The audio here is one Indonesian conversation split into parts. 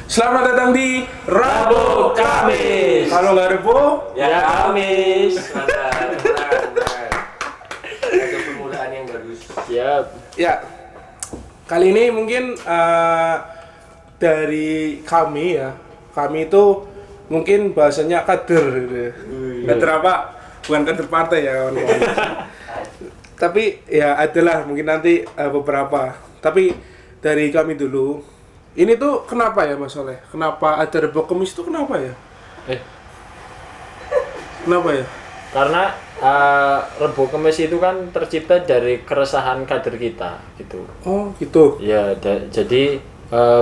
Selamat datang di Rabu Kamis. Kalau nggak Rabu, ya Kamis. Mantap. Ada permulaan yang bagus. Siap. ya kali ini mungkin dari kami ya. Kami itu mungkin bahasanya kader gitu. Kader apa? Bukan kader partai ya kawan-kawan. Tapi ya adalah mungkin nanti beberapa. Tapi dari kami dulu. Ini tuh kenapa ya Mas Soleh? Kenapa ada Rabu Kamis itu kenapa ya? Kenapa ya? Karena Rabu Kamis itu kan tercipta dari keresahan kader kita gitu. Oh gitu. Ya, jadi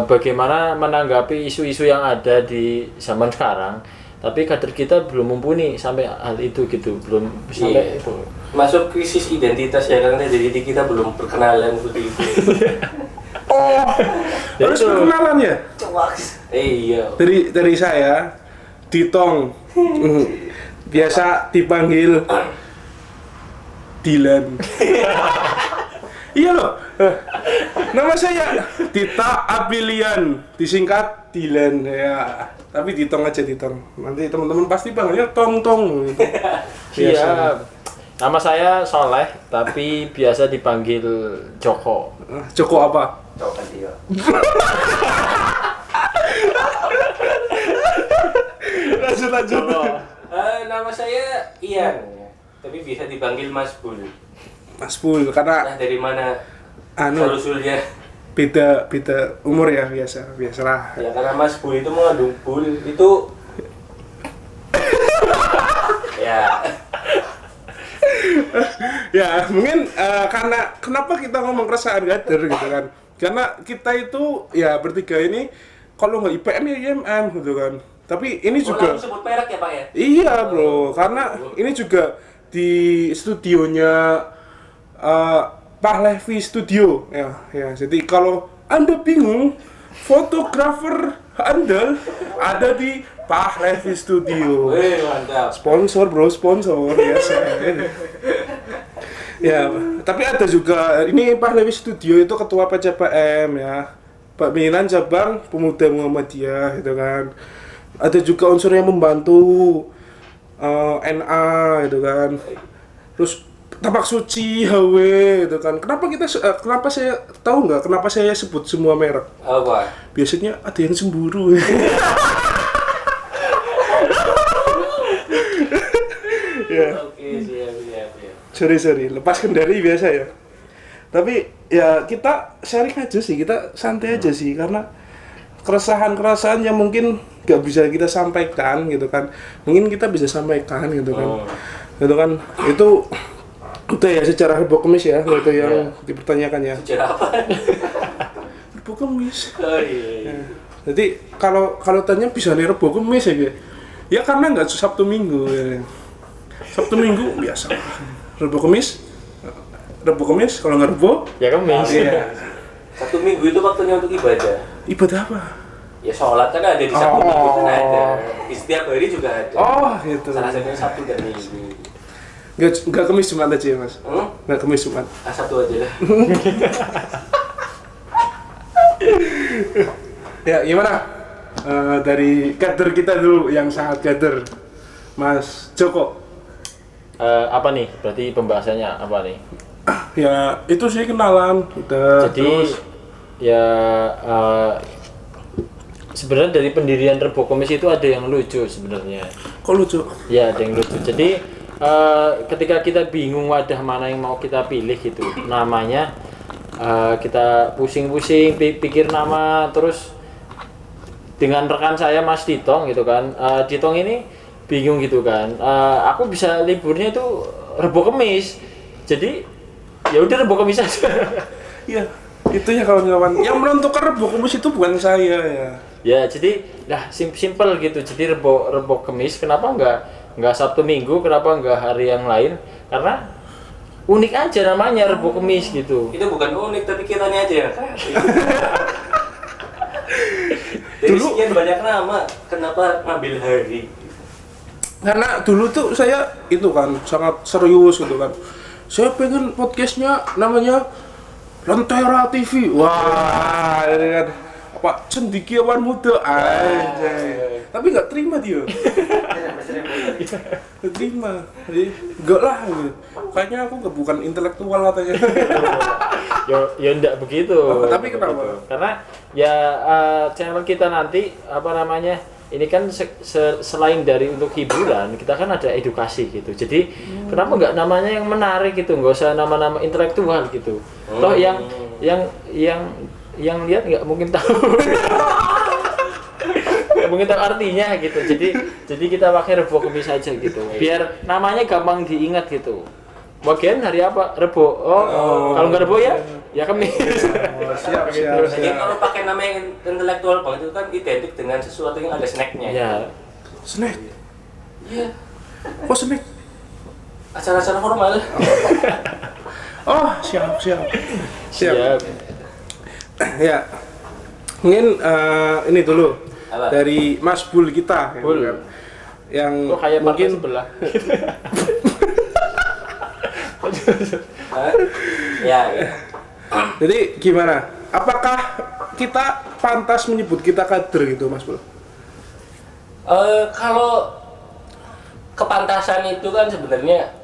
bagaimana menanggapi isu-isu yang ada di zaman sekarang, tapi kader kita belum mumpuni sampai hal itu gitu, belum sampai itu. Masuk krisis identitas ya karena jadi kita belum perkenalan begitu. Oh, harus perkenalan ya? Iya. Dari saya, Ditong, biasa dipanggil Dilan. Iya loh, nama saya Dita Abilian, disingkat Dilan ya. Tapi Ditong aja Ditong. Nanti teman-teman pasti panggilnya Tong. Gitu. Siap. Nama saya Soleh, tapi biasa dipanggil Joko. Joko apa? Coba dia. Lanjut. Nama saya Ian, tapi bisa dipanggil Mas Bul. Mas Bul, karena Nah dari mana anu usulnya? beda umur ya, biasalah. Ya karena Mas Bul itu mengandung Bul itu. Ya. Ya mungkin karena kenapa kita ngomong keresahan kader gitu kan, karena kita itu ya bertiga ini kalau nggak IPM ya IMM gitu kan, tapi ini juga Langsung sebut merek ya Pak ya? iya bro, karena ini juga di studionya Pak Levi Studio ya, jadi kalau Anda bingung fotografer Anda ada di Pak Levi Studio. Wih mantap. Sponsor biasa. Ya, tapi ada juga ini Pak Lewi Studio itu ketua PCPM ya, Pak Pimpinan Cabang Pemuda Muhammadiyah gitu kan. Ada juga unsur yang membantu NA gitu kan. Terus Tapak Suci HW gitu kan. Kenapa saya tahu nggak kenapa saya sebut semua merek? Apa? Biasanya ada yang cemburu. Ya. Oke, siap. Sorry, lepas kendali biasa ya. Tapi ya kita sharing aja sih, kita santai aja sih, karena keresahan yang mungkin gak bisa kita sampaikan gitu kan, mungkin kita bisa sampaikan gitu kan. Gitu kan, itu ya secara Rabu Kamis ya, itu yang dipertanyakan ya. Sejarah apa? Rabu Kamis. Oh iya. Jadi kalau tanya bisa nih Rabu Kamis ya, ya karena nggak Sabtu Minggu ya. Sabtu Minggu biasa. Rabu Kamis, kalau nggak Rabu, Ya Kamis. iya. Sabtu Minggu itu waktunya untuk ibadah. Ibadah apa? Ya sholat kan ada di Sabtu Minggu kan ada. Di setiap hari juga ada. Oh, gitu. Salah satunya Sabtu dan Minggu. Nggak Kamis Jumat aja ya, Mas? Nggak Kamis Jumat. Sabtu aja lah. Ya, gimana? Dari kader kita dulu, yang sangat kader, Mas Joko. Apa nih? Berarti pembahasannya apa nih? Ya, itu sih kenalan kita. Jadi Terus, ya sebenarnya dari pendirian Rabu Kamis itu ada yang lucu sebenarnya. kok lucu? Ya ada yang lucu. Jadi ketika kita bingung wadah mana yang mau kita pilih gitu, namanya kita pusing-pusing pikir nama, terus dengan rekan saya Mas Ditong gitu kan, Ditong ini bingung gitu kan, aku bisa liburnya itu Rabu Kamis, jadi ya udah Rabu Kamis aja. Iya, itu ya kawan-kawan. Yang menentukan Rabu Kamis itu bukan saya ya. Ya jadi simple gitu, jadi Rabu Kamis, kenapa nggak Sabtu Minggu, kenapa nggak hari yang lain, karena unik aja namanya Rabu Kamis gitu. Itu bukan unik tapi kitanya aja yang kreatif. Dari Dulu- sekian banyak nama, kenapa ngambil hari? Karena dulu tuh saya itu kan sangat serius gitu kan. Saya pengen podcastnya namanya Lentera TV. Wah, ini kan Pak Cendikiawan Muda anjay. Tapi nggak terima dia. Nggak terima. Jadi enggak lah gitu. Kayaknya aku bukan intelektual katanya. Ya enggak begitu. Tapi kenapa? Karena ya channel kita nanti apa namanya? Ini kan selain dari untuk hiburan, kita kan ada edukasi gitu. Jadi kenapa nggak namanya yang menarik gitu? Nggak usah nama-nama intelektual gitu. Toh yang lihat nggak mungkin tahu. Nggak mungkin tahu artinya gitu. Jadi kita pakai Rebo Kemis saja gitu. Biar namanya gampang diingat gitu. Bagian hari apa? Rebo. Kalau nggak Rebo ya Kemis. Siap. Jadi kalau pakai nama yang intelektual banget itu kan identik dengan sesuatu yang ada snacknya. Ya. Snack. Iya. Kok snack? Acara-acara formal. Oh, siap. Siap. Ya. Mungkin ini dulu Apa? dari Mas Bul kita ya, Bul. kan? Yang Kok kayak mungkin partai sebelah. Ya. jadi gimana? Apakah kita pantas menyebut kita kader gitu, Mas Bul? Kalau kepantasan itu kan sebenarnya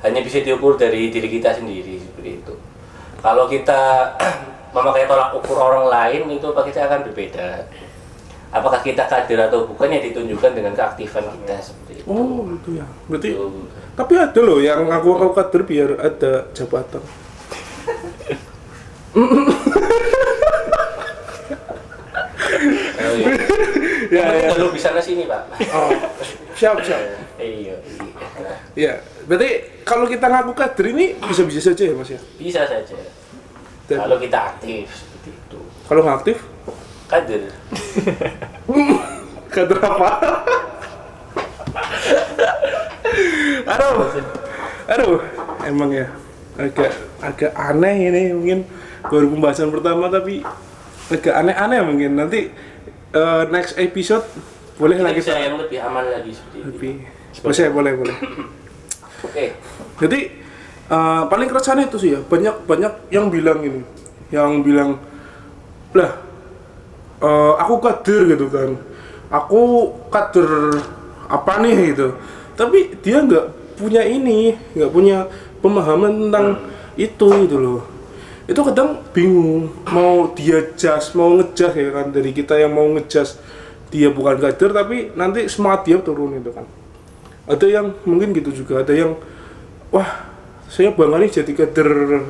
hanya bisa diukur dari diri kita sendiri seperti itu. Kalau kita memakai tolak ukur orang lain itu pasti akan berbeda. Apakah kita kader atau bukan ya ditunjukkan dengan keaktifan kita seperti itu. Oh, itu ya. Berarti Itu. tapi ada loh yang ngaku kader biar ada jabatan. Ya. Kalau bisa ke sini, Pak. Oh, siap. Iya. Ya, berarti kalau kita ngaku kader ini bisa-bisa saja ya, Mas ya? Bisa saja. Dan- Kalau kita aktif seperti itu. Kalau nggak aktif, Kader. kader apa? Aduh, emang ya agak aneh ini mungkin baru pembahasan pertama tapi agak aneh-aneh mungkin nanti next episode boleh Kita lagi bisa yang lebih aman lagi seperti itu. lebih boleh. Oke. Jadi paling keresahan itu sih ya banyak yang bilang ini, yang bilang lah aku kader gitu kan, aku kader apa nih gitu, tapi dia nggak punya pemahaman tentang itu gitu loh. Itu kadang bingung mau dia mau ngejas ya kan, dari kita yang mau ngejas dia bukan kader tapi nanti semangat dia turun itu kan. Ada yang mungkin gitu juga, ada yang wah saya bangga nih jadi kader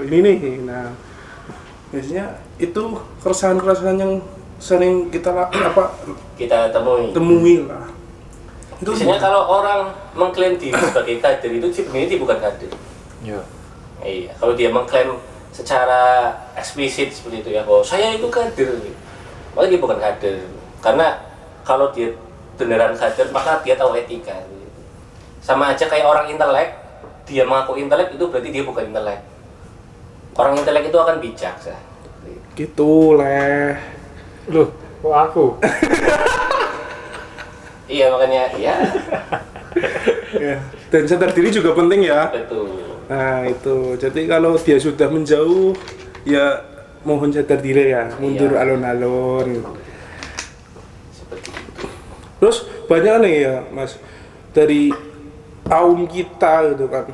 ini nih. Nah biasanya itu keresahan yang sering kita Kita temui lah. Itu biasanya kalau orang mengklaim diri sebagai kader itu sebenarnya dia bukan kader. Ya. Iya, kalau dia mengklaim secara eksplisit seperti itu ya, oh saya itu kader, maka dia bukan kader. Karena kalau dia beneran kader, maka dia tahu etika. Sama aja kayak orang intelek, dia mengaku intelek itu berarti dia bukan intelek. Orang intelek itu akan bijak, sah. gitu leh. Loh, kok aku? Iya makanya, ya Ya. Dan sadar diri juga penting ya. betul. Nah itu, jadi kalau dia sudah menjauh, ya mohon sadar diri ya, mundur Iya. alon-alon. Seperti itu. Terus banyak nih ya Mas, dari Aum kita gitu kan,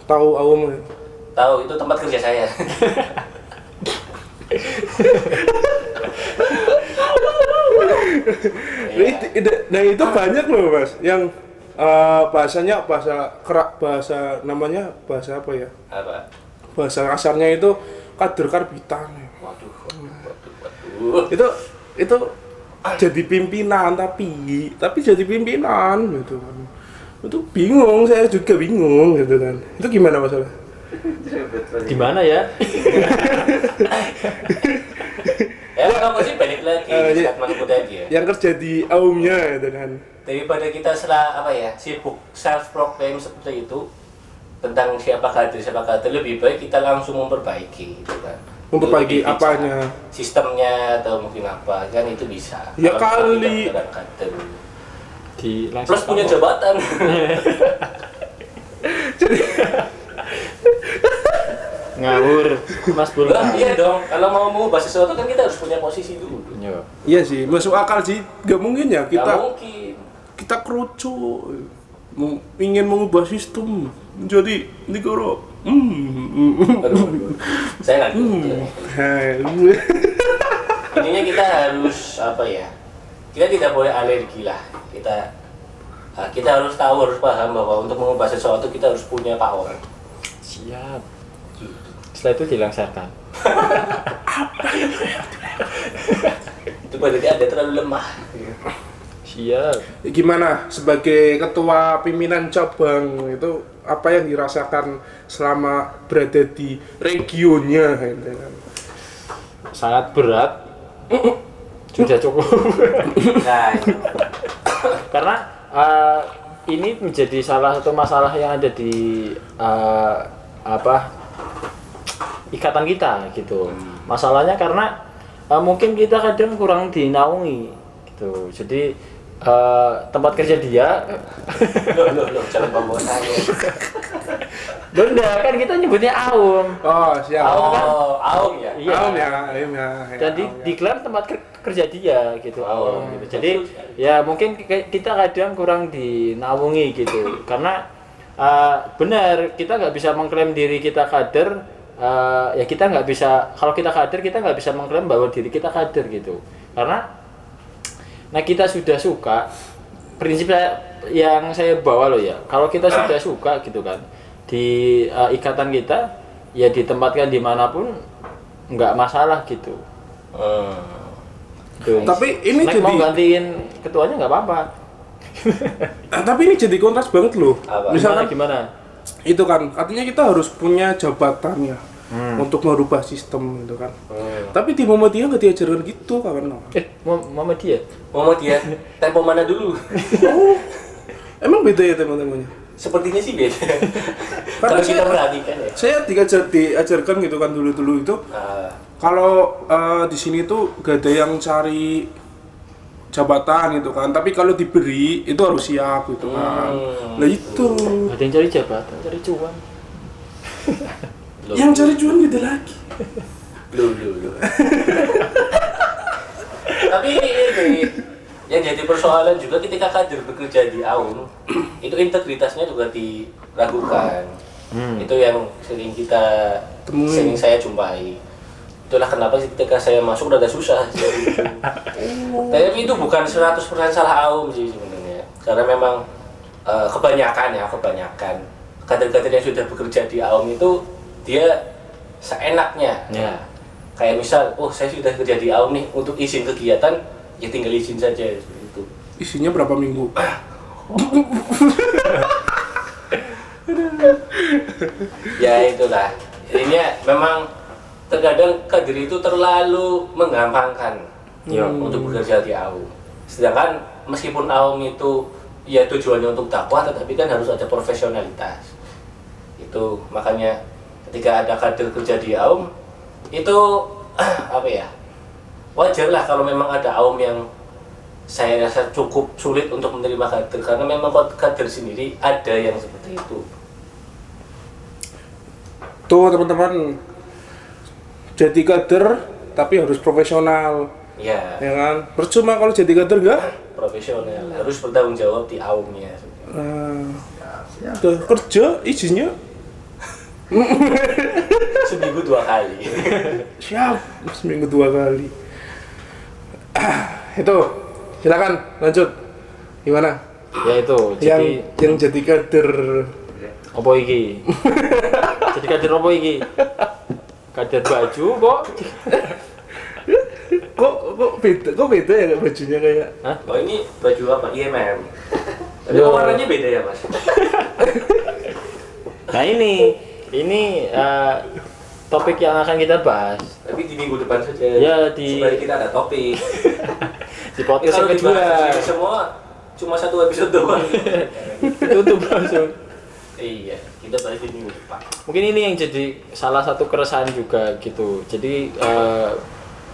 tahu Aum ya? Tahu itu tempat kerja saya. Nah itu banyak loh Mas, yang bahasanya bahasa namanya bahasa apa ya? Apa? Bahasa kasarnya itu kader karbitan. Waduh. Itu jadi pimpinan tapi jadi pimpinan gitu kan. Itu bingung, saya juga bingung gitu kan. Itu gimana masalah? Gimana ya? Ya kalau sih balik lagi di statement muda dia. Yang kerja di Aumnya gitu kan. Daripada kita sibuk self proclaim seperti itu tentang siapa kader lebih baik kita langsung memperbaiki gitu kan. Memperbaiki Lebih apanya? Sistemnya atau mungkin apa kan itu bisa. Ya Kalau kali. kita beneran kader. Langsung Plus punya jabatan. Ngawur, Mas Bul. Lah iya dong, kalau mau mengubah sesuatu kan kita harus punya posisi dulu. Yo. Iya sih, masuk akal sih. Gak mungkin ya Nggak kita mungkin. kita kerucut ingin mengubah sistem menjadi negara. Aduh. Saya nggak gitu. Intinya kita harus apa ya? Kita tidak boleh alergi lah. Kita harus tahu, harus paham bahwa untuk mengubah sesuatu kita harus punya power. Siap. Setelah itu dilangsarkan. Itu berarti Anda terlalu lemah. Siap. Gimana sebagai ketua pimpinan cabang itu apa yang dirasakan selama berada di regionnya gitu kan? Sangat berat. Sudah cukup. Nah, itu. Karena ini menjadi salah satu masalah yang ada di ikatan kita gitu. Masalahnya karena mungkin kita kadang kurang dinaungi gitu. Jadi tempat kerja dia Loh, jangan bawa saya. Benda kan kita nyebutnya Aum. Oh, siap. Aum ya? Iya. Aum ya, Dan diklaim tempat kerja dia gitu, Aum gitu. Jadi ya mungkin kita kadang kurang dinaungi gitu. Karena benar kita nggak bisa mengklaim diri kita kader. Ya kita nggak bisa, kalau kita kader kita nggak bisa mengklaim bahwa diri kita kader gitu. Karena kita sudah suka, prinsip yang saya bawa loh ya, kalau kita sudah suka gitu kan, di ikatan kita, ya ditempatkan dimanapun nggak masalah gitu. Tuh. Tapi ini Nek jadi mau gantiin ketuanya nggak apa-apa. tapi ini jadi kontras banget loh. Apa? Misalkan Gimana? itu kan artinya kita harus punya jabatannya untuk merubah sistem gitu kan. Tapi di Muhammadiyah nggak diajarkan gitu kawan. Muhammadiyah. Muhammadiyah, tempo mana dulu? Emang beda ya teman-temannya? Sepertinya sih beda. Karena Kalau kita saya- perhatikan ya. Saya diajarkan gitu kan dulu itu kalau di sini tuh gak ada yang cari jabatan gitu kan, tapi kalau diberi itu harus siap gitu kan. Nah itu Ada yang cari jabatan, cari cuan. yang cari cuan gitu lagi. Loh. Tapi ini yang jadi persoalan juga ketika kader bekerja di AUM itu integritasnya juga diragukan. Itu yang sering Temui. sering saya jumpai. Itulah kenapa sih ketika saya masuk rada susah sih. Tapi itu bukan 100% salah AUM sih sebenarnya. Karena memang kebanyakan kader-kader yang sudah bekerja di AUM itu dia seenaknya. Ya. Kayak misal, saya sudah kerja di AUM nih, untuk izin kegiatan, ya tinggal izin saja seperti itu. Isinya berapa minggu? Ya itulah. Ini memang terkadang kader itu terlalu menggampangkan untuk bekerja di AUM. Sedangkan meskipun AUM itu ya tujuannya untuk dakwah, tetapi kan harus ada profesionalitas. Itu makanya ketika ada kader kerja di AUM itu wajarlah kalau memang ada AUM yang saya rasa cukup sulit untuk menerima kader, karena memang kader sendiri ada yang seperti itu. Tuh teman-teman, jadi kader tapi harus profesional, Ya, ya kan? Percuma kalau jadi kader enggak? profesional, harus bertanggung jawab di AUM-nya. Udah kerja izinnya Seminggu 2 kali. siap seminggu 2 kali. Itu silakan lanjut gimana? Ya itu. Jadi Yang jadi kader apa iki? Jadi kader apa iki? Kader baju kok beda ya bajunya kayak Oh, ini baju apa? IMM. Tapi Yo. kok warnanya beda ya, Mas? Nah ini topik yang akan kita bahas Tapi di minggu depan saja. Ya, di- supaya kita ada topik. di podcast Kalau yang kedua. dibahas ini semua cuma 1 episode doang. Tutup langsung. Iya, kita bahas di minggu depan. Mungkin ini yang jadi salah satu keresahan juga gitu. Jadi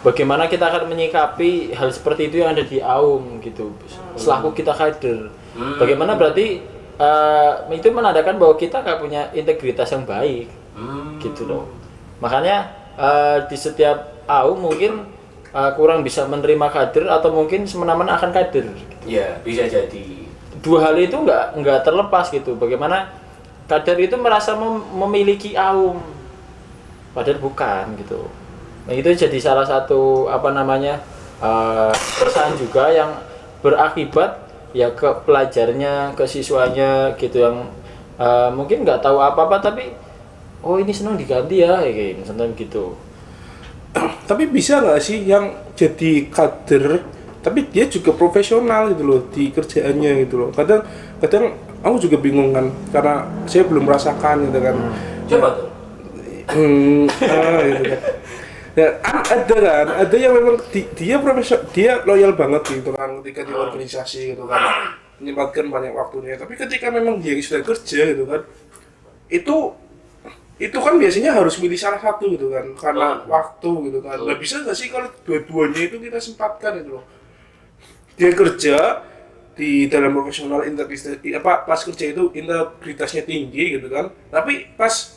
bagaimana kita akan menyikapi hal seperti itu yang ada di AUM gitu. Selaku kita kader. Bagaimana berarti itu menandakan bahwa kita nggak punya integritas yang baik gitu loh. Makanya di setiap AU mungkin kurang bisa menerima kader atau mungkin semena-mena akan kader. Ya, bisa jadi. Dua hal itu nggak terlepas gitu. Bagaimana kader itu merasa memiliki AU, padahal bukan gitu. Nah, itu jadi salah satu keresahan juga yang berakibat ya ke pelajarnya, ke siswanya gitu yang mungkin nggak tahu apa-apa tapi oh ini senang diganti ya kayak gitu. Tapi bisa nggak sih yang jadi kader tapi dia juga profesional gitu loh di kerjaannya gitu loh. Kadang aku juga bingung kan karena saya belum merasakan gitu kan. Coba tuh. Gitu kan. Ya, ada yang memang dia profesional, dia loyal banget gitu kan ketika di organisasi gitu kan, menyempatkan banyak waktunya. Tapi ketika memang dia sudah kerja gitu kan, itu kan biasanya harus milih salah satu gitu kan, karena waktu gitu kan. Nggak bisa nggak sih kalau dua-duanya itu kita sempatkan gitu loh. Dia kerja di dalam profesional pas kerja itu integritasnya tinggi gitu kan, tapi pas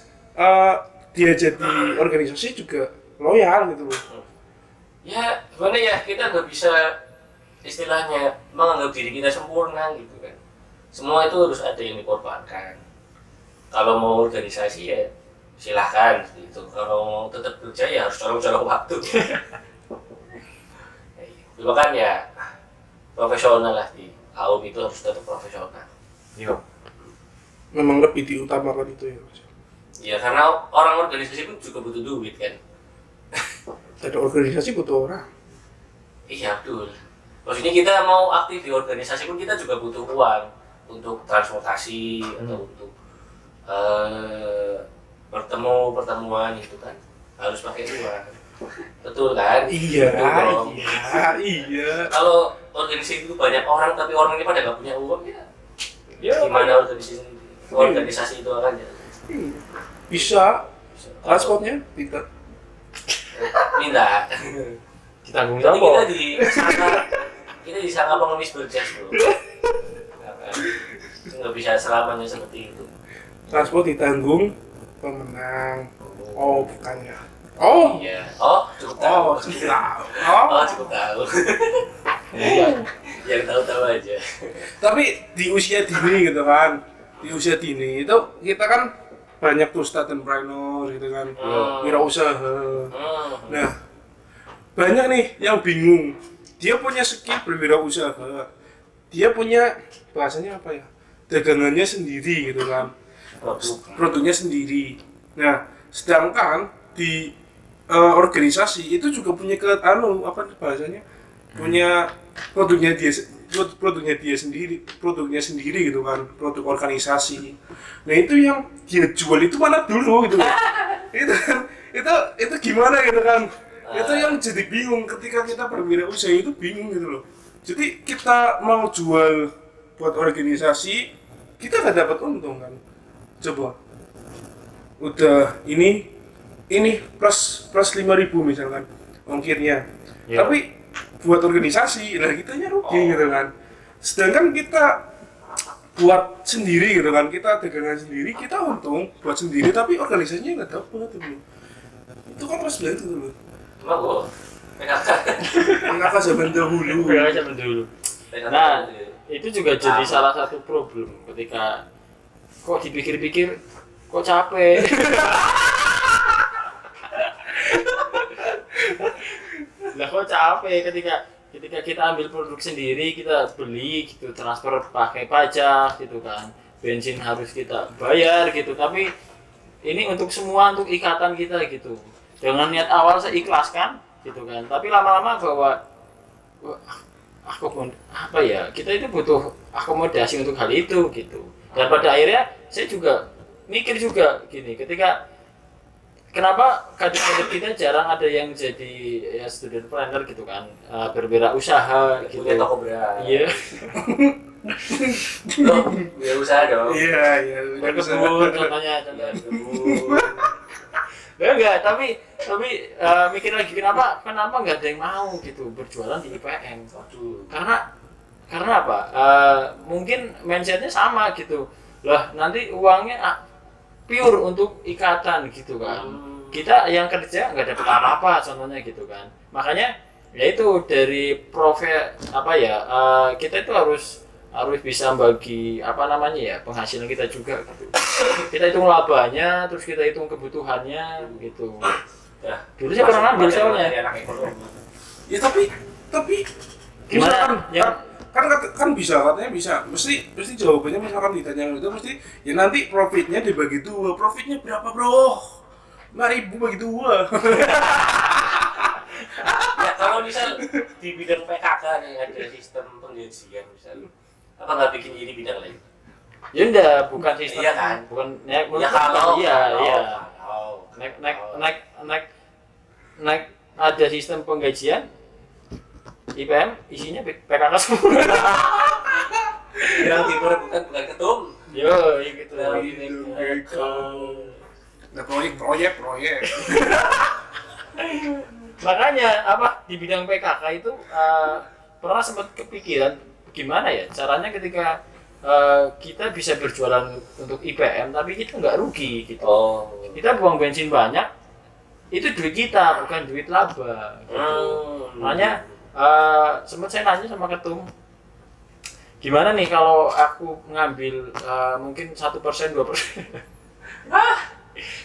dia jadi organisasi juga loyal gitu loh. Ya gimana ya, kita nggak bisa istilahnya menganggap diri kita sempurna gitu kan. Semua itu harus ada yang dikorbankan. Kalau mau organisasi ya silahkan gitu. Kalau mau tetap kerja ya harus colong-colong waktu. Makanya profesional lah di AUM itu harus tetap profesional. Yo. Memang lebih diutamakan itu ya Mas. Ya karena orang organisasi pun juga butuh duit kan. Ada organisasi butuh orang. Iya betul. Maksudnya kita mau aktif di organisasi pun kita juga butuh uang untuk transportasi atau untuk pertemuan itu kan harus pakai uang. Betul kan? Iya, Betul, iya. kalau organisasi itu banyak orang tapi orang ini pada nggak punya uang ya gimana organisasi itu akan ya? Bisa transportnya tidak. Minta. Ditanggung Jadi siapa? kita disangka pengemis berjas bro. Nggak bisa selamanya seperti itu. Transport ditanggung pemenang. Oh, bukannya. Oh. Iya. Oh, cukup tahu. Oh, tidak. Oh, cukup tahu. Yang tahu-tahu aja. Tapi di usia dini gitu kan. Di usia dini itu kita kan banyak tuh entrepreneur gitu kan. Wirausaha. Nah, banyak nih yang bingung. Dia punya skill berwirausaha. Dia punya bahasanya apa ya? Dagangannya sendiri gitu kan. Produknya sendiri. Nah, sedangkan di organisasi itu juga punya bahasanya? Punya produknya sendiri gitu kan, produk organisasi. Nah, itu yang dia jual itu mana dulu gitu. itu gimana gitu kan? Itu yang jadi bingung ketika kita berwirausaha itu bingung gitu loh. Jadi kita mau jual buat organisasi, kita nggak dapat untung kan. Coba udah ini plus 5.000 misalkan ongkirnya. Ya. Tapi buat organisasi, nah kitanya rugi gitu kan. Sedangkan kita buat sendiri gitu kan, kita dagangan sendiri, kita untung buat sendiri, tapi organisasinya nggak dapat gitu. Itu kan pas banget gitu loh. Emang kok PKK? PKK zaman dahulu. Zaman dulu. Nah, itu juga jadi salah satu problem ketika kok dipikir-pikir kok capek. Lah kok capek ketika kita ambil produk sendiri, kita beli gitu, transfer pakai pajak gitu kan. Bensin harus kita bayar gitu, tapi ini untuk semua, untuk ikatan kita gitu. Dengan niat awal saya ikhlaskan gitu kan, tapi lama-lama bahwa kita itu butuh akomodasi untuk hal itu gitu. Dan pada akhirnya saya juga mikir juga gini, ketika kenapa kader-kader kita jarang ada yang jadi ya student planner gitu kan, berwirausaha gitu. Punya toko beras. Iya. Wirausaha dong. Iya. Berkebun contohnya berkebun. Enggak, tapi mikir lagi kenapa nggak ada yang mau gitu berjualan di IPM. Karena apa? Mungkin mindsetnya sama gitu. Lah nanti uangnya pure untuk ikatan gitu kan. kita yang kerja nggak dapat apa-apa contohnya gitu kan. Makanya ya itu dari kita itu harus bisa bagi penghasilan kita juga gitu. Kita hitung labanya, terus kita hitung kebutuhannya gitu. Ya, Dulu saya pernah ngambil soalnya. anak ekonomi. Ya tapi Gimana? kan bisa katanya bisa mesti jawabannya misalkan ditanya itu mesti ya nanti profitnya dibagi dua. Profitnya berapa bro? 5.000 bagi dua. Ya kalau misal di bidang PKK nih ada sistem penggajian misal, apa nggak bikin ini bidang lain? Ya enggak, bukan sistem. Iya kan? Bukan Ya kalau naik ada sistem penggajian IPM isinya PKK semua. bidang timur bukan ketum. Yo, gitu. Nah, proyek. Makanya di bidang PKK itu pernah sempat kepikiran gimana ya caranya ketika kita bisa berjualan untuk IPM tapi kita nggak rugi gitu. Oh. Kita buang bensin banyak, itu duit kita bukan duit laba. Gitu. Makanya sempat saya nanya sama ketum, gimana nih kalau aku ngambil mungkin 1%, 2%?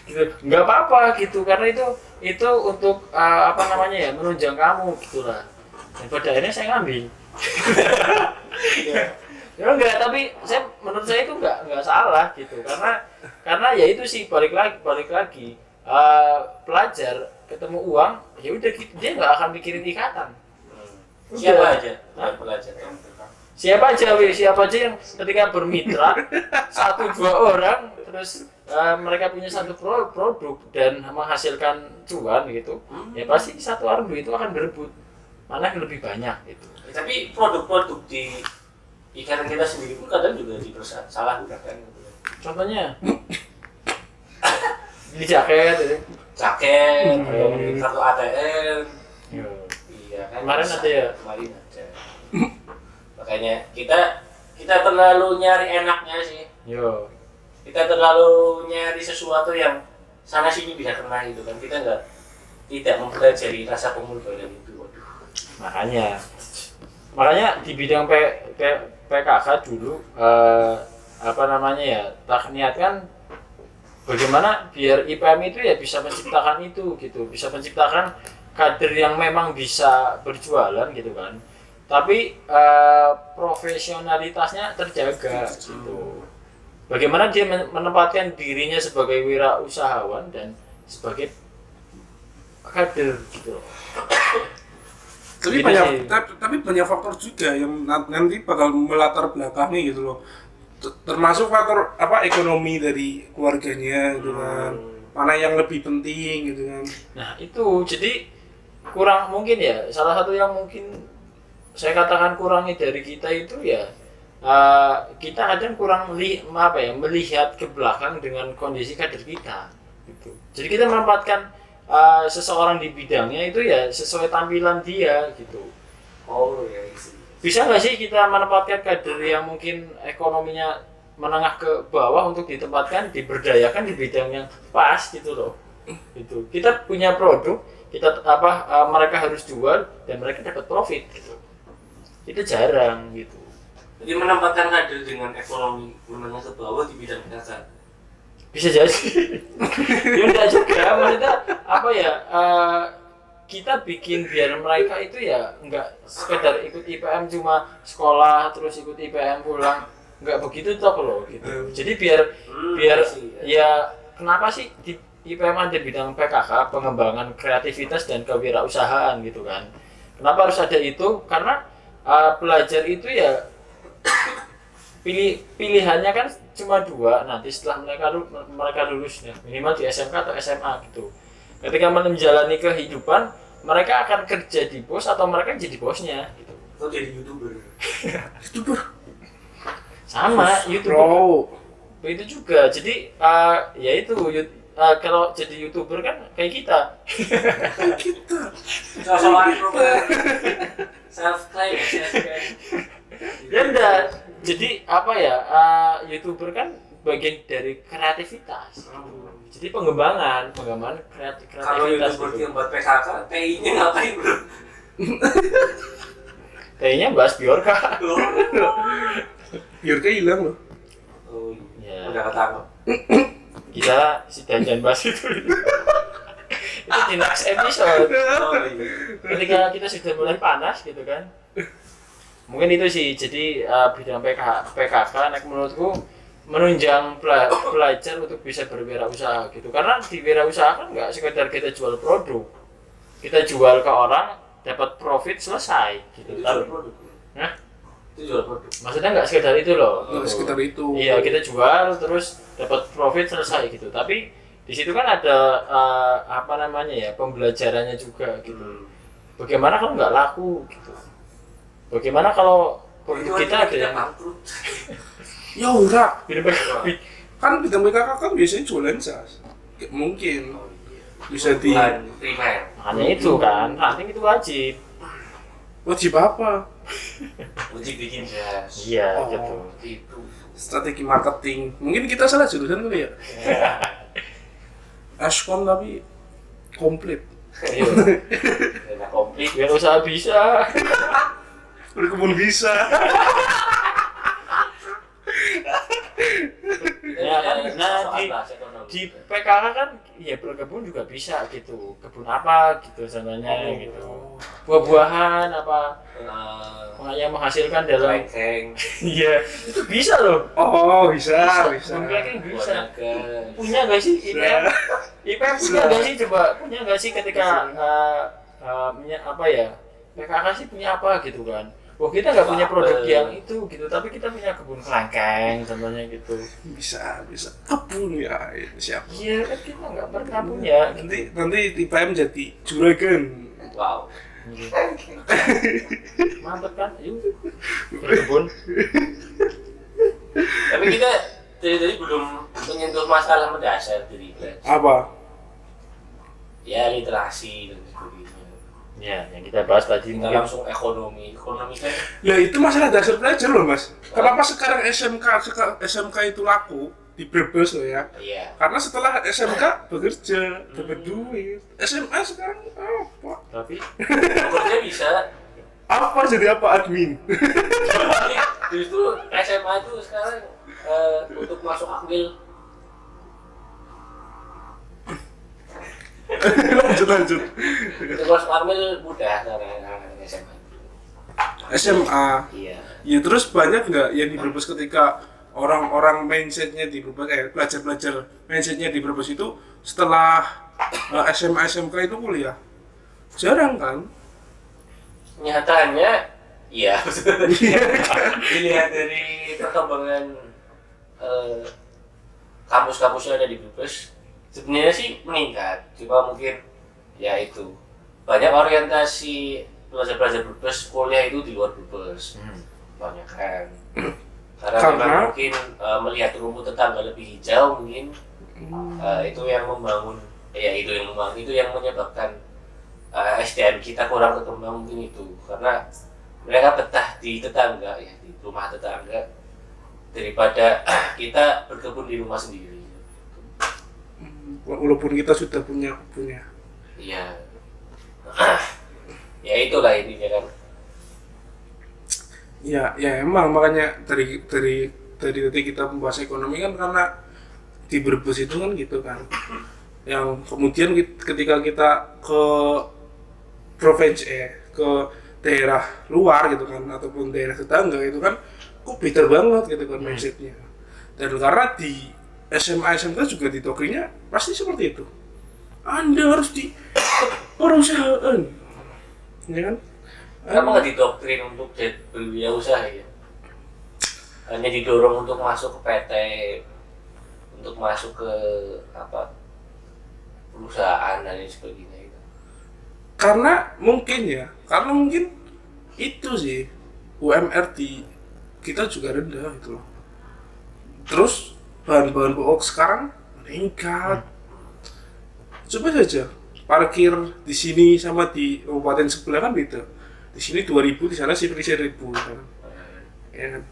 Gitu, nggak apa-apa gitu, karena itu untuk menunjang kamu gitulah. Dan pada akhirnya saya ngambil. Ya enggak, tapi menurut saya itu enggak salah gitu, karena ya itu sih balik lagi pelajar ketemu uang ya udah gitu, dia nggak akan mikirin ikatan. Siapa aja pelajar? Siapa aja yang ketika bermitra 1-2 orang terus mereka punya satu produk dan menghasilkan cuan gitu, ya pasti satu orang itu akan berebut mana yang lebih banyak gitu. Tapi produk-produk di ikan kita sendiri pun kadang juga dipersalahgunakan. Contohnya di jaket gitu. Atau mungkin kartu ATM. Iya kan. Kemarin ada ya? Kemarin ada. Makanya kita terlalu nyari enaknya sih. Yo. Kita terlalu nyari sesuatu yang sana sini bisa kena gitu kan. Kita tidak mempelajari rasa pengorbanan itu. Waduh. Makanya di bidang PKK dulu tak niatkan bagaimana biar IPM itu ya bisa menciptakan itu gitu, bisa menciptakan kader yang memang bisa berjualan gitu kan, tapi profesionalitasnya terjaga gitu. Bagaimana dia menempatkan dirinya sebagai wirausahawan dan sebagai kader gitu. Tapi banyak faktor juga yang nanti bakal melatar belakangi gitu loh. Termasuk faktor ekonomi dari keluarganya gitu kan. Mana yang lebih penting gitu kan. Nah, itu jadi kurang mungkin ya, salah satu yang mungkin saya katakan kurangi dari kita itu ya kita kadang kurang melihat ke belakang dengan kondisi kader kita gitu. Jadi kita menempatkan seseorang di bidangnya itu ya sesuai tampilan dia gitu. Oh ya. Bisa nggak sih kita menempatkan kader yang mungkin ekonominya menengah ke bawah untuk ditempatkan, diberdayakan di bidang yang pas gitu loh. Gitu. Kita punya produk, mereka harus jual dan mereka dapat profit gitu. Itu jarang gitu. Jadi menempatkan kader dengan ekonomi menengah ke bawah di bidang PKK. Bisa jadi. Ya enggak juga, maksudnya kita bikin biar mereka itu ya enggak sekedar ikut IPM cuma sekolah terus ikut IPM pulang, enggak begitu toh loh gitu. Jadi biar ya kenapa sih di IPM ada bidang PKK, pengembangan kreativitas dan kewirausahaan gitu kan. Kenapa harus ada itu? Karena pelajar itu ya pilihannya kan cuma 2 nanti setelah mereka lulus ya, minimal di SMK atau SMA gitu. Ketika menjalani kehidupan, mereka akan kerja di bos atau mereka jadi bosnya gitu. Atau jadi YouTuber. Sama YouTuber. Itu juga. Jadi ya itu kalau jadi YouTuber kan kayak kita. Soal self claim. Ya enggak. Jadi YouTuber kan bagian dari kreativitas. Jadi pengembangan kreativitas. Kalau itu berarti gitu. yang buat PKK, TI-nya ngapain bro? Kayaknya bahas biorka. Biar kayak hilang loh. Oh, Ya. udah ketangkep. Kita jangan bahas itu. Itu di next episode. Oh, iya. Ketika kita sudah mulai panas gitu kan. Mungkin itu sih. Jadi bidang PKK nek menurutku menunjang pelajar untuk bisa berwirausaha gitu. Karena di wirausaha kan nggak sekedar kita jual produk. Kita jual ke orang, dapat profit selesai gitu. Itu jual produk. Hah? Itu jual produk. Maksudnya nggak sekedar itu loh. Nggak sekitar itu. Iya, kita jual terus dapat profit selesai gitu. Tapi di situ kan ada apa namanya ya, pembelajarannya juga gitu. Bagaimana kalau nggak laku gitu? Bagaimana kalau produk kita ada yang bangkrut. Ya enggak. Kan bidang PKK kan biasanya jualan jas. Nggak mungkin. Bisa di Kebutuhan primer. Makanya itu kan, ranting itu wajib. wajib apa? Uji bikin jas. Iya, Oh. gitu. Itu. Strategi marketing. Mungkin kita salah jurusan kali ya. Askom tapi komplit. Ayo. Enak komplit. Biar usaha bisa. Berkebun bisa. Ya kan, nah Soal di bahas ekonomi. di PKK kan ya berkebun juga bisa gitu. Kebun apa gitu contohnya gitu. Buah-buahan apa yang menghasilkan dalam Lengkeng. iya itu bisa loh. Oh, bisa. Kebun kelengkeng bisa. Naga. Punya nggak sih IPM? IPM punya nggak sih coba? Punya nggak sih ketika apa ya? PKK sih punya apa gitu kan? Wah kita nggak punya produk yang itu gitu, tapi kita punya kebun kelengkeng contohnya gitu. Bisa. Kebun ya, siap. Iya kan kita nggak pernah punya. Nanti di PM jadi juragan. Wow. Mantep kan? Yuk berkebun. Tapi kita dari belum menyentuh masalah mendasar dari IPS. Apa? Ya literasi dan sebagainya. Ya yang kita bahas tadi Kita mungkin. langsung ekonomi kan Lah itu masalah dasar pelajar loh mas. Kenapa sekarang SMK itu laku di Brebes loh ya? iya. Karena setelah SMK bekerja, dapat duit. SMA sekarang apa? Tapi Kerja bisa. Apa jadi apa admin? Jadi justru SMA itu sekarang untuk masuk akmil lanjut. untuk masuk akmil mudah karena SMA. SMA. Iya. Ya terus banyak nggak yang di Brebes ketika orang-orang mindsetnya di Brebes, pelajar-pelajar mindsetnya di Brebes itu setelah SMA SMK itu kuliah? Jarang kan? Nyatanya iya. Dilihat dari perkembangan kampus-kampus yang ada di Brebes sebenarnya sih meningkat, cuma mungkin ya itu banyak orientasi pelajar-pelajar Brebes kuliah itu di luar Brebes banyak kan karena memang mungkin melihat rumput tetangga lebih hijau mungkin itu yang membangun itu yang menyebabkan SDM kita kurang berkembang mungkin itu karena mereka betah di tetangga ya di rumah tetangga daripada kita berkebun di rumah sendiri. Walaupun kita sudah punya. Iya. Ya itulah intinya kan. Ya emang makanya dari tadi kita membahas ekonomi kan karena di Brebes itu kan gitu kan. Yang kemudian ketika kita ke provinsi ke daerah luar gitu kan ataupun daerah tetangga itu kan kok beda banget gitu kan mindsetnya. Dan karena di SMA SMK juga didoktrinya pasti seperti itu. Anda harus di perusahaan, ya kan? Kamu nggak didoktrin untuk berwirausaha ya? Hanya didorong untuk masuk ke PT, untuk masuk ke apa perusahaan dan lain sebagainya itu. Karena mungkin itu sih UMR di kita juga rendah gitu loh. Terus bahan-bahan pokok sekarang meningkat. Coba saja parkir di sini sama di kabupaten sebelah kan beda. Di sini 2.000, di sana 1.000 kan. Ya kan?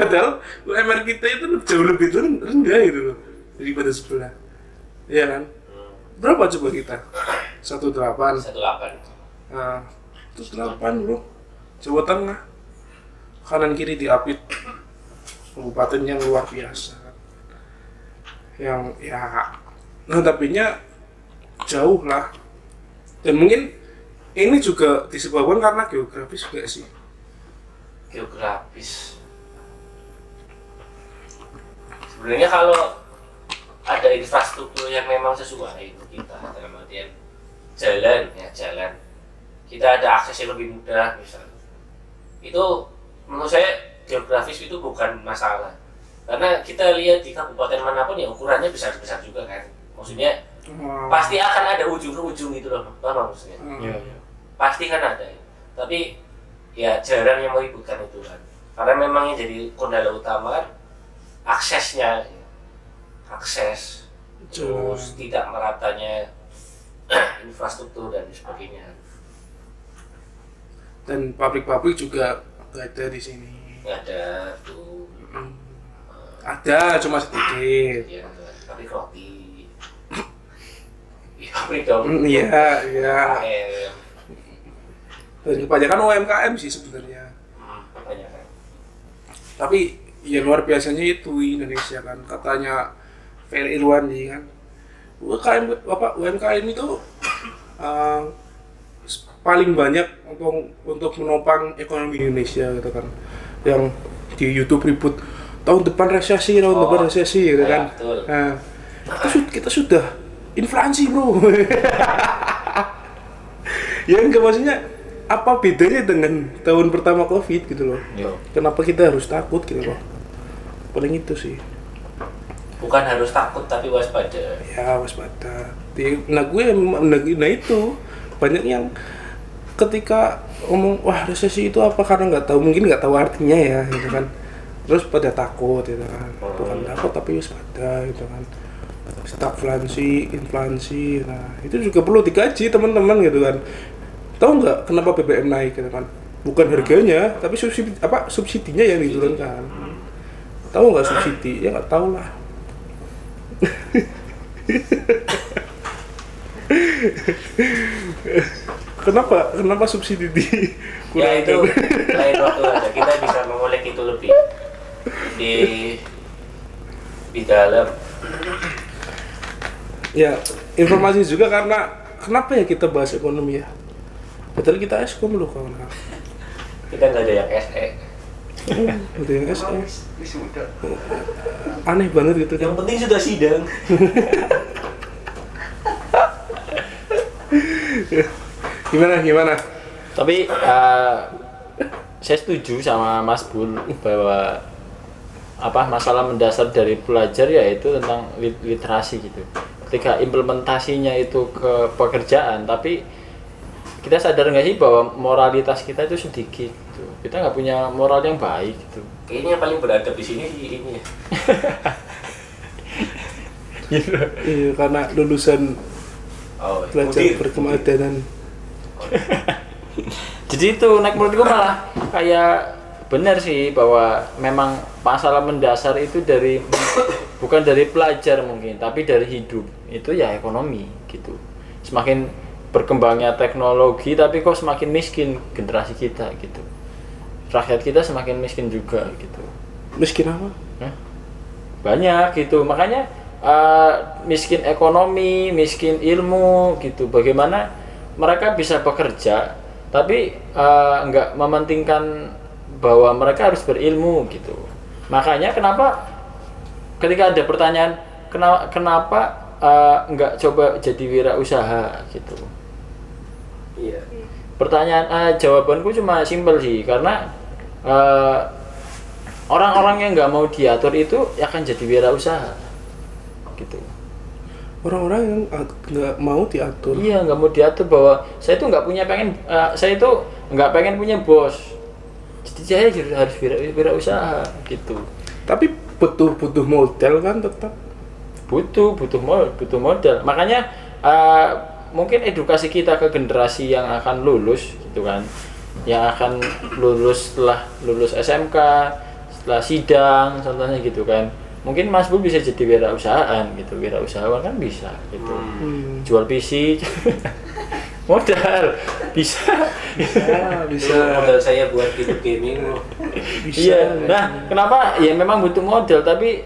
Padahal UMR kita itu jauh lebih rendah gitu loh daripada sebelah. Iya kan? Berapa coba kita? 18. 18. Nah, terus 8 bro. Jawa Tengah. Kanan kiri diapit. Kabupaten yang luar biasa. Yang ya tapinya jauh lah. Dan mungkin ini juga disebabkan karena geografis juga sih. Geografis. Sebenarnya kalau ada infrastruktur yang memang sesuai untuk kita, dalam artian jalan, kita ada akses yang lebih mudah misalnya. Itu menurut saya geografis itu bukan masalah. Karena kita lihat di kabupaten manapun ya ukurannya besar-besar juga kan. Maksudnya pasti akan ada ujung ke ujung gitu loh, paham maksudnya? Iya. Pasti kan ada. Tapi ya jarang yang meributkan itu kan. Karena memang yang jadi kendala utama kan aksesnya, akses, terus tidak meratanya infrastruktur dan sebagainya. Dan pabrik-pabrik juga nggak ada di sini. Nggak ada tuh. Ada, cuma sedikit. Ya, pabrik roti. Pabrik dong. Iya, iya. UMKM. Dan kebanyakan UMKM sih sebenarnya. Kebanyakan. Tapi ya luar biasanya itu Indonesia kan, katanya Ferry Irwandi kan. UMKM itu paling banyak untuk menopang ekonomi Indonesia gitu kan. Yang di YouTube ribut tahun depan resesi gitu ya, kan. Betul. Nah, kita sudah inflasi bro. Ya enggak, maksudnya apa bedanya dengan tahun pertama COVID gitu loh? Yo. Kenapa kita harus takut gitu loh? Paling itu sih. Bukan harus takut tapi waspada. Ya waspada. Nah itu banyak yang ketika ngomong wah resesi itu apa, karena mungkin nggak tahu artinya ya gitu kan. Terus pada takut gitu kan. Bukan takut tapi waspada gitu kan. Stagflasi, inflasi. Nah, itu juga perlu dikaji teman-teman gitu kan. Tahu nggak kenapa BBM naik gitu kan? Bukan harganya, tapi subsidinya yang diturunkan. Tahu nggak subsidi? Ya nggak tahu lah. Kenapa subsidi di Ya itu lain waktu aja, kita bisa mengulik itu lebih di dalam. Ya, informasi juga karena kenapa ya kita bahas ekonomi ya? Padahal kita eskom loh kawan. Kita nggak ada yang SE. Ada yang SE. Aneh banget gitu kan. Yang penting sudah sidang. Gimana? Tapi saya setuju sama Mas Bul bahwa masalah mendasar dari pelajar yaitu tentang literasi gitu. Ketika implementasinya itu ke pekerjaan, tapi kita sadar nggak sih bahwa moralitas kita itu sedikit gitu. Kita nggak punya moral yang baik gitu. Kayaknya yang paling beradab di sini ini ya. Iya, karena lulusan pelajar berkemadanan. Jadi itu menurutku malah kayak benar sih bahwa memang masalah mendasar itu bukan dari pelajar mungkin, tapi dari hidup itu ya ekonomi gitu. Semakin berkembangnya teknologi tapi kok semakin miskin generasi kita gitu. Rakyat kita semakin miskin juga gitu. Miskin apa? Banyak gitu, makanya miskin ekonomi, miskin ilmu gitu. Bagaimana mereka bisa bekerja tapi nggak mementingkan bahwa mereka harus berilmu gitu. Makanya kenapa ketika ada pertanyaan kenapa nggak coba jadi wirausaha gitu. Iya. Pertanyaan jawabanku cuma simpel sih, karena orang-orang yang nggak mau diatur itu akan jadi wirausaha gitu. Orang-orang yang nggak mau diatur. Iya, nggak mau diatur, bahwa saya itu nggak pengen punya bos. Jadi saya harus wirausaha gitu. Tapi butuh modal kan tetap. Butuh modal. Makanya mungkin edukasi kita ke generasi yang akan lulus gitu kan, yang akan lulus setelah lulus SMK, setelah sidang contohnya gitu kan. Mungkin Mas Bu bisa jadi wirausahaan gitu, wirausahawan kan bisa gitu. Jual PC modal bisa. Bisa. Modal saya buat hidup gaming. Iya. Nah, kenapa? Ya memang butuh modal tapi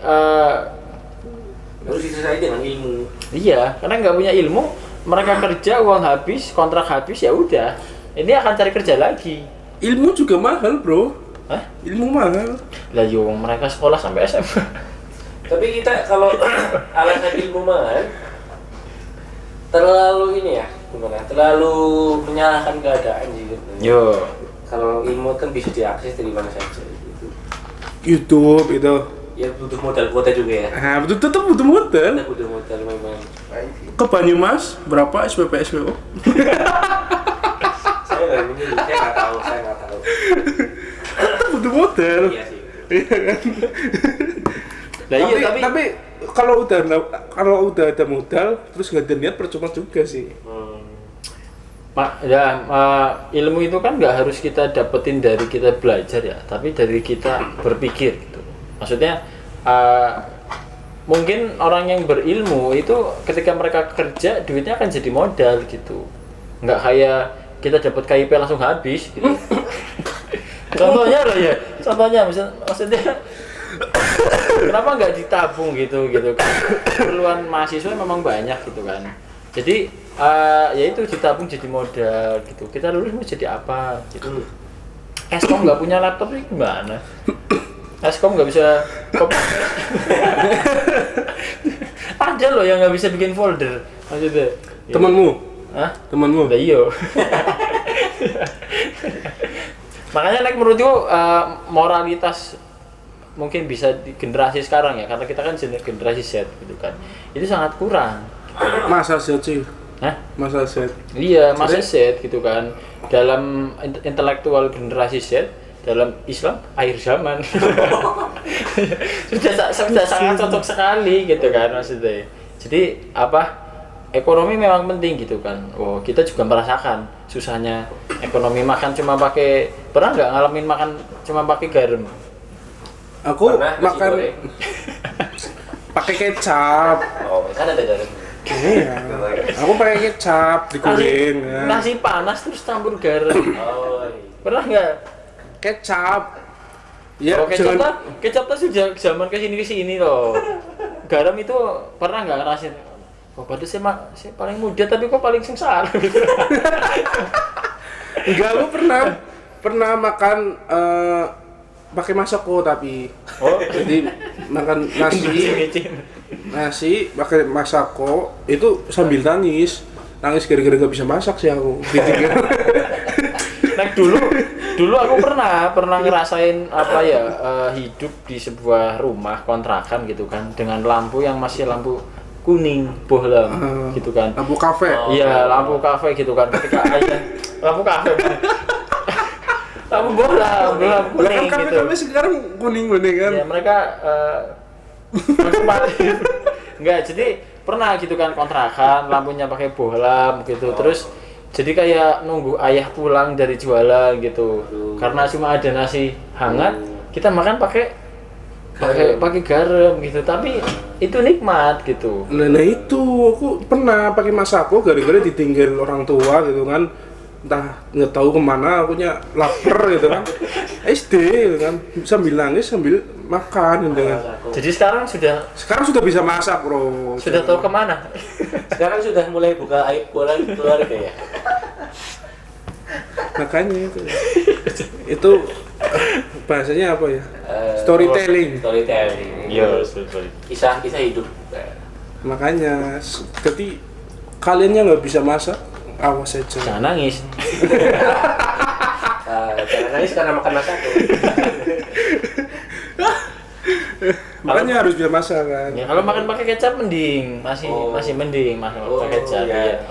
Harus diselesaikan dengan ilmu. iya, karena nggak punya ilmu, mereka kerja uang habis, kontrak habis ya udah. Ini akan cari kerja lagi. Ilmu juga mahal, Bro. Hah? Ilmu mahal. Lah yo mereka sekolah sampai SMA. Tapi kita kalau alasan ilmu mahal terlalu ini ya, gimana? Terlalu menyalahkan keadaan sih. Yo. Kalau ilmu kan bisa diakses dari mana saja gitu. YouTube itu. Ya butuh modal kuota juga ya. Nah, betul tetap butuh modal. Kita butuh modal memang. Ke Banyumas berapa SPP SPO? Saya nggak tahu. Tetap butuh modal. Iya sih. Lah iya tapi kalau udah ada modal terus nggak ada niat percuma juga sih. Ilmu itu kan nggak harus kita dapetin dari kita belajar ya, tapi dari kita berpikir gitu. Maksudnya mungkin orang yang berilmu itu ketika mereka kerja duitnya akan jadi modal gitu. Nggak kayak kita dapat KIP langsung habis gitu. Contohnya lah ya, maksudnya kenapa nggak ditabung gitu kan? Keperluan mahasiswa memang banyak gitu kan. Jadi ya itu ditabung jadi modal gitu. Kita lulus mau jadi apa gitu. Eskom nggak punya laptop ini gimana? Eskom nggak bisa copy. Ada loh yang nggak bisa bikin folder. Maksudnya. Temanmu? Hah? Temanmu? Lah iya. Makanya menurutku moralitas mungkin bisa di generasi sekarang ya, karena kita kan generasi Z gitu kan. Itu sangat kurang. Masa Z sih. Hah? Masa Z. Iya, masa Z gitu kan. Dalam intelektual generasi Z, dalam Islam akhir zaman. sudah sangat cocok sekali gitu kan maksudnya. Jadi apa? Ekonomi memang penting gitu kan. Oh, kita juga merasakan susahnya ekonomi, makan cuma pakai, pernah nggak ngalamin makan cuma pakai garam? Aku Pernah, makan nasi goreng. pakai kecap. Oh, kan ada garam. Iya. Aku pakai kecap digoreng. Ya. Nasi panas terus campur garam. Oh, iya. Pernah nggak? Kecap. Ya, Oh, kecap tuh sudah zaman kesini loh. Garam itu pernah nggak ngerasin? Oh, padahal saya paling muda tapi kok paling sengsara gitu. Enggak, aku pernah makan pakai masako tapi. Oh, Jadi makan nasi pakai masako itu sambil nangis gara-gara gak bisa masak sih aku. Ditinggal. Nah, dulu aku pernah ngerasain apa ya, hidup di sebuah rumah kontrakan gitu kan, dengan lampu yang masih lampu kuning bohlam gitu kan. Lampu kafe. Iya, lampu kafe gitu kan. Ketika ayah lampu kafe. Lampu bohlam kuning Kan gitu. kafe sekarang kuning kan. Ya mereka enggak, jadi pernah gitu kan kontrakan, lampunya pakai bohlam gitu. Terus jadi kayak nunggu ayah pulang dari jualan gitu. Karena cuma ada nasi hangat, kita makan pakai garam gitu, tapi itu nikmat gitu. Nah itu aku pernah pakai masako gara-gara ditinggal orang tua gitu kan, entah nggak tahu kemana, akunya lapar gitu kan, SD gitu kan, sambil nangis sambil makan gitu kan. Jadi sekarang Sekarang sudah bisa masak bro. sudah tahu kemana. Sekarang sudah mulai buka aib bola keluarga ya. Makanya itu bahasanya apa ya? Storytelling. Iya, Kisah hidup. Makanya jadi kaliannya nggak bisa masak, awas aja. Jangan nangis. Jangan nangis karena makan masak. Makanya harus bisa masak kan. Ya, kalau makan pakai kecap mending, masih mending makan pakai kecap. Iya.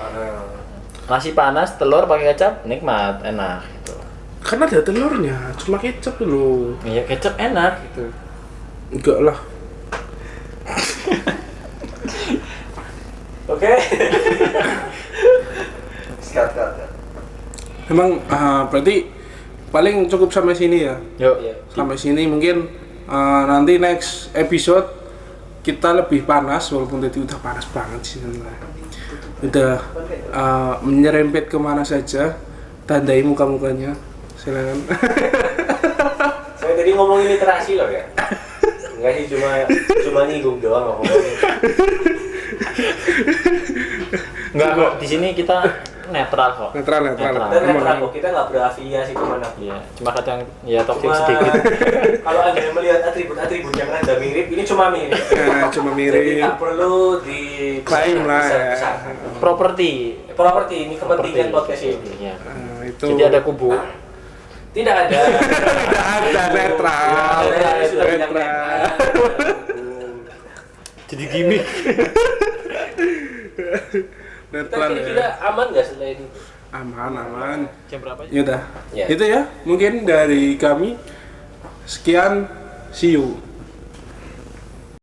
Nasi panas, telur pakai kecap nikmat, enak gitu. Karena ada telurnya, cuma kecap dulu. Iya, kecap enak gitu. Enggak lah. Oke. Memang berarti paling cukup sampai sini ya. Yuk. Iya. Sampai sini mungkin nanti next episode kita lebih panas, walaupun tadi udah panas banget sih sebenarnya. Udah menyerempet kemana saja, tandai muka-mukanya, silakan. Saya tadi ngomongin literasi loh ya. Enggak sih, cuma nyinggung doang ngomongin. Enggak kok, di sini kita netral kok. Netral. Dan netral kok, kita nggak berafiliasi kemana. Iya, cuma kadang ya toxic Cuma- sedikit. Kalau Anda melihat atribut-atribut yang Anda mirip, ini cuma mirip. Cuma Jadi mirip. tak perlu di Klaim lah ya. besar-besarkan. Properti. Properti ini kepentingan podcast ini. Iya. Itu Jadi ada kubu. Tidak ada. ada netral. Sudah bilang Netral. Jadi gimmick. Netral Kira-kira ya. aman nggak selain itu? Aman. Jam berapa ya? Yaudah. Ya. Itu ya, mungkin dari kami. Sekian, see you.